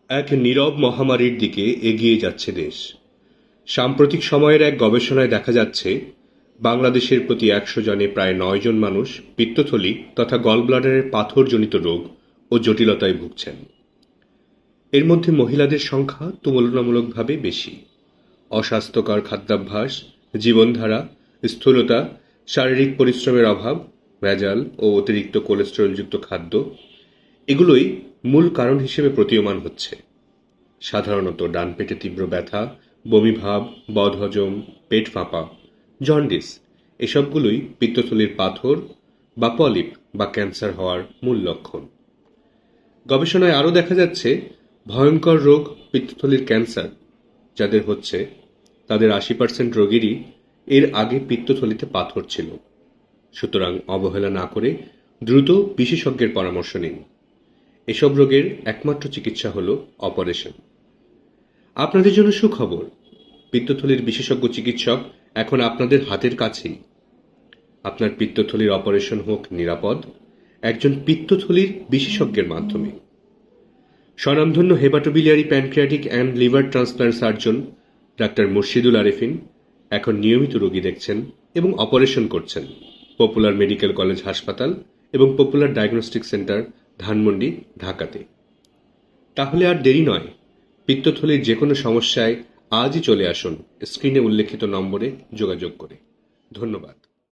এক নীরব মহামারীর দিকে এগিয়ে যাচ্ছে দেশ। সাম্প্রতিক সময়ের এক গবেষণায় দেখা যাচ্ছে, বাংলাদেশের প্রতি ১০০ জনে প্রায় ৯ জন মানুষ পিত্তথলি তথা গলব্লাডারের পাথরজনিত রোগ ও জটিলতায় ভুগছেন। এর মধ্যে মহিলাদের সংখ্যা তুলনামূলকভাবে বেশি। অস্বাস্থ্যকর খাদ্যাভ্যাস, জীবনধারা, স্থূলতা, শারীরিক পরিশ্রমের অভাব, ভেজাল ও অতিরিক্ত কোলেস্টেরলযুক্ত খাদ্য এগুলোই মূল কারণ হিসেবে প্রতীয়মান হচ্ছে। সাধারণত ডান পেটে তীব্র ব্যথা, বমিভাব, বদহজম, পেট ফাঁপা, জন্ডিস এসবগুলোই পিত্তথলির পাথর বা পলিপ বা ক্যান্সার হওয়ার মূল লক্ষণ। গবেষণায় আরও দেখা যাচ্ছে, ভয়ঙ্কর রোগ পিত্তথলির ক্যান্সার যাদের হচ্ছে তাদের ৮০% রোগীরই এর আগে পিত্তথলিতে পাথর ছিল। সুতরাং অবহেলা না করে দ্রুত বিশেষজ্ঞের পরামর্শ নিন। এসব রোগের একমাত্র চিকিৎসা হল অপারেশন। আপনাদের জন্য সুখবর, পিত্তথলির বিশেষজ্ঞ চিকিৎসক এখন আপনাদের হাতের কাছেই। আপনার পিত্তথলির অপারেশন হোক নিরাপদ, একজন পিত্তথলির বিশেষজ্ঞের মাধ্যমে। স্বনামধন্য hepatobiliary pancreatic and liver transplant surgeon doctor Murshidul Arefin এখন নিয়মিত রোগী দেখছেন এবং অপারেশন করছেন পপুলার মেডিকেল কলেজ হাসপাতাল এবং পপুলার ডায়াগনস্টিক সেন্টার, ধানমন্ডি, ঢাকাতে। তাহলে আর দেরি নয়, পিত্তথলির যে কোনো সমস্যায় আজই চলে আসুন স্ক্রিনে উল্লেখিত নম্বরে যোগাযোগ করে। ধন্যবাদ।